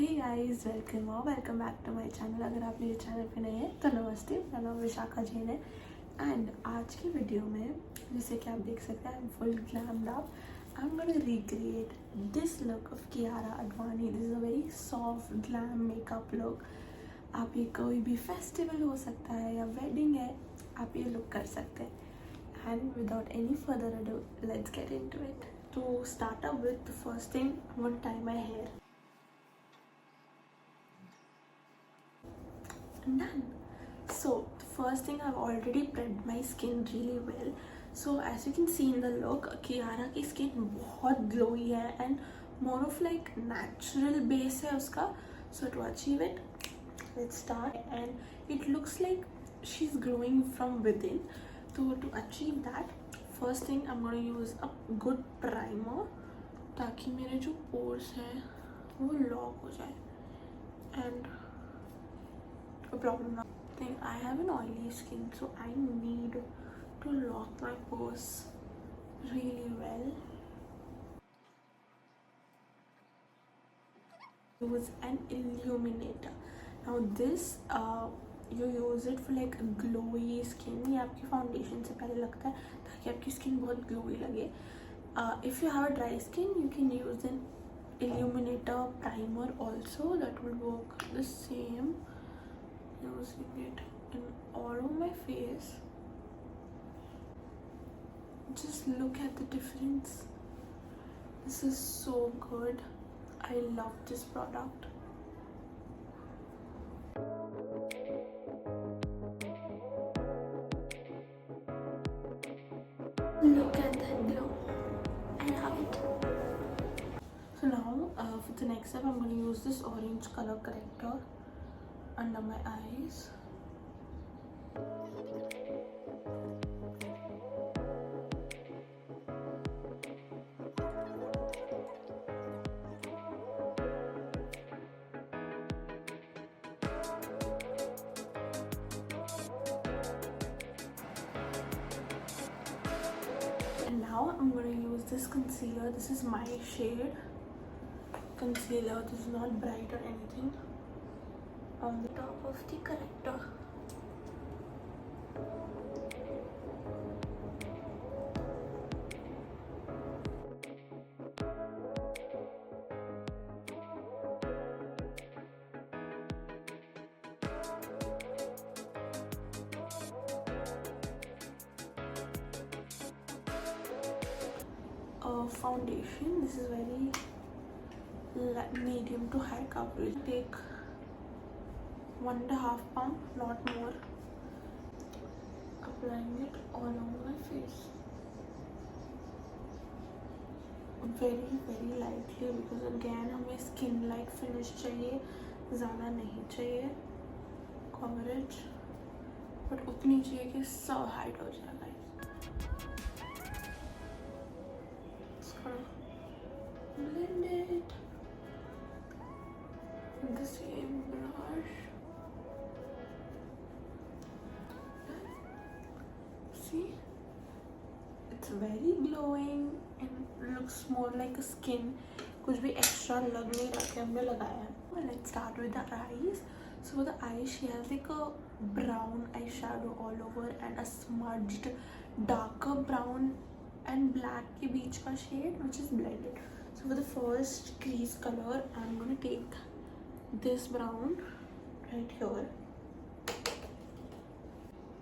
Hey guys, welcome back to my channel. अगर आप मेरे चैनल पे नए हैं तो नमस्ते, मेरा नाम विशाखा जैन है। एंड आज की वीडियो में जैसे कि आप देख सकते हैं, I am full glammed up. I am gonna recreate this look of Kiara Advani. This is a very soft glam makeup look. आप ये कोई भी फेस्टिवल हो सकता है या वेडिंग है, आप ये लुक कर सकते हैं। And without any further ado, let's get into it. To start up with, the first thing, I'm going to tie my hair. And done. So the first thing, I've already prepped my skin really well. So as you can see in the look, Kiara की skin बहुत glowy है and more of like natural base है उसका. So to achieve it, let's start. And it looks like she's glowing from within. So to achieve that, first thing I'm going to use a good primer ताकि मेरे जो pores हैं वो lock हो जाए and a problem now. I have an oily skin, so I need to lock my pores really well. Use an illuminator. Now this you use it for like glowy skin. ये आपकी foundation से पहले लगता है ताकि आपकी skin बहुत glowy लगे. If you have a dry skin, you can use an illuminator primer also. That will work the same. Using it in all over my face. Just look at the difference. This is so good. I love this product. Look at that glow. I love it. So now for the next step, I'm going to use this orange color corrector under my eyes. And now I'm going to use this concealer. This is my shade concealer. This is not bright or anything. On the top of the corrector. Foundation. This is very medium to high coverage. Take 1.5 pump, not more. Applying it all over my face. Very lightly, because again हमें skin like finish चाहिए, ज़्यादा नहीं चाहिए coverage, but उतनी चाहिए कि सब hide हो जाए. Blend it with the same brush. See, it's very glowing and looks more like a skin. कुछ भी extra लग नहीं रहा कि हमने लगाया है. Well, let's start with the eyes. So for the eyes, she has like a brown eyeshadow all over and a smudged darker brown and black के बीच का shade which is blended. So for the first crease color, I'm going to take this brown right here,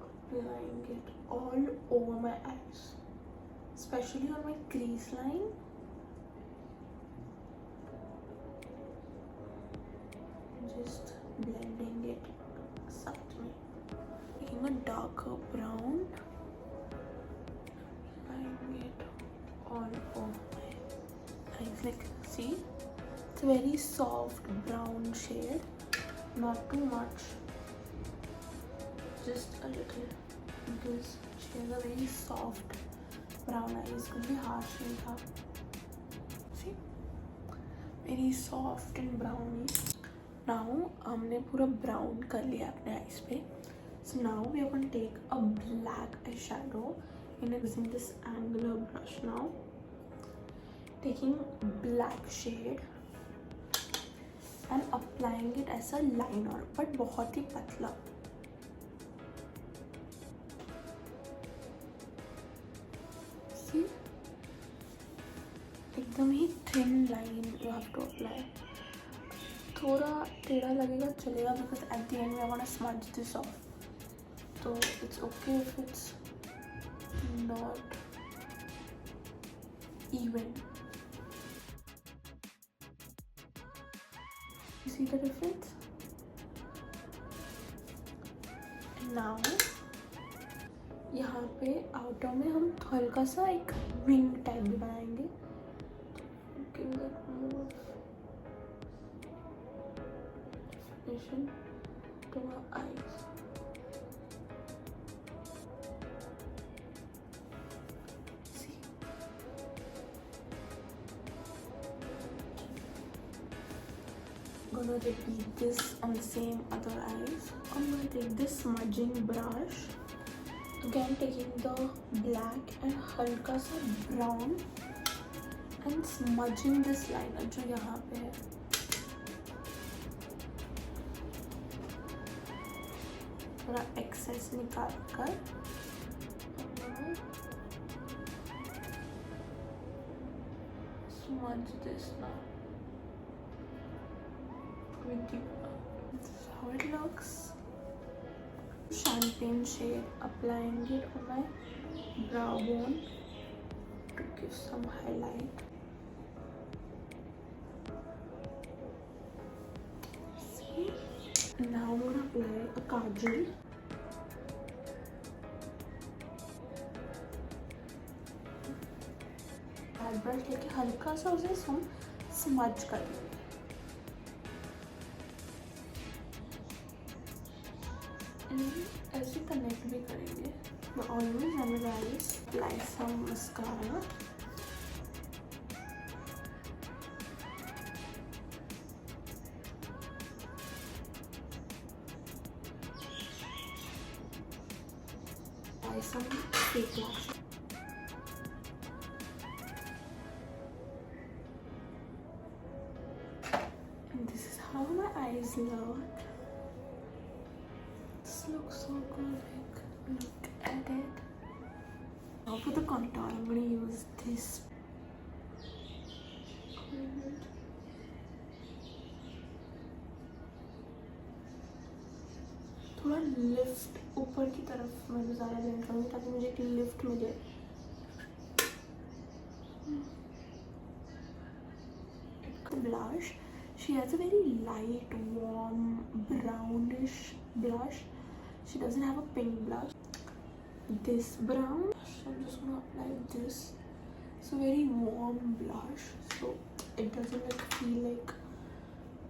applying it all over my eyes, especially on my crease line. Just blending it साथ में, taking a darker brown, applying it all over my eyes. Like, see, it's a very soft brown shade, not too much, just a little, because she has a very soft brown eyes. Could be harsh नहीं था. See, very soft and browny. Now हमने पूरा brown कर लिया अपने eyes पे. So now we are going to take a black eyeshadow and using this angular brush now. Taking black shade and applying it as a liner, but बहुत ही पतला. See, एकदम ही thin line you have to apply. थोड़ा टेढ़ा लगेगा चलेगा because at the end we are gonna smudge this off. So it's okay if it's not even. You see the difference? And now यहाँ पे outer में हम हल्का सा एक विंग टाइप भी बनाएंगे. Give that more definition to our eyes. See? I'm gonna repeat this on the same other eyes. I'm gonna take this smudging brush. Again taking the black and हल्का सा brown and smudging this liner जो यहाँ पे है. थोड़ा excess निकाल कर smudge this now with the brown. This is how it looks. Champagne shade, applying it on my brow bone to give some highlight. See? Now I'm gonna apply a kajal. Bad brush लेके हल्का सा उसे smudge कर देंगे. ऐसे connect भी करेंगे. But always analyze, apply some mascara. Apply some fake lash. And this is how my eyes look. Looks so good. Look at it. Now for the contour, I'm going to use this. थोड़ा lift ऊपर की तरफ मैं ज़्यादा blend करूँगी ताकि मुझे एक लिफ्ट मिले. Blush. She has a very light, warm, brownish blush. She doesn't have a pink blush. This brown, so I'm just gonna apply this. It's a very warm blush, so it doesn't like feel like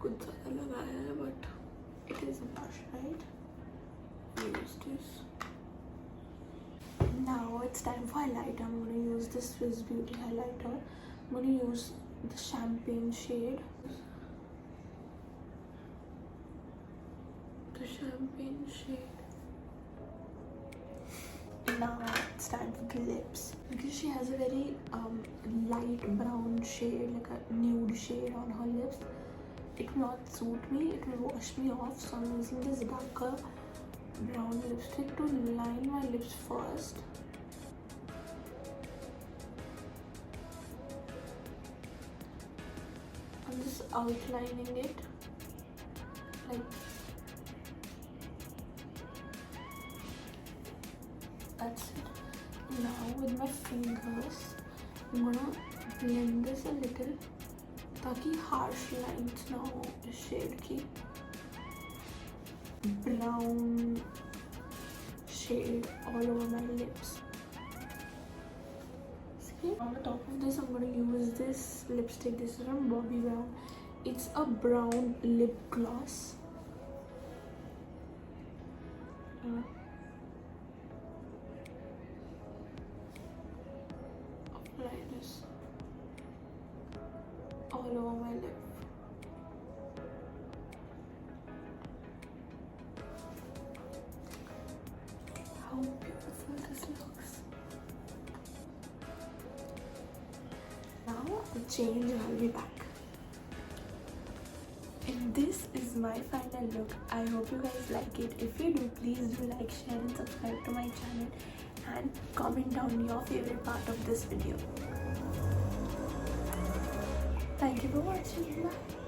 कुछ ज़्यादा लगाया है, but it is a blush, right? Use this. Now it's time for highlighter. I'm gonna use this Swiss Beauty highlighter. I'm gonna use the champagne shade. The champagne shade. Now it's time for the lips. Because she has a very light brown shade, like a nude shade on her lips. It will not suit me. It will wash me off. So I'm using this darker brown lipstick to line my lips first. I'm just outlining it like that's it. Now with my fingers I'm gonna blend this a little ताकि harsh lines ना हो इस shade की. Brown shade all over my lips. See? On the top of this I'm gonna use this lipstick. This is from Bobbi Brown. It's a brown lip gloss. Apply this all over my lip. How beautiful this looks. Now I'll change and I'll be back. In this is my final look. I hope you guys like it. If you do, please do like, share and subscribe to my channel, and comment down your favorite part of this video. Thank you for watching. Bye.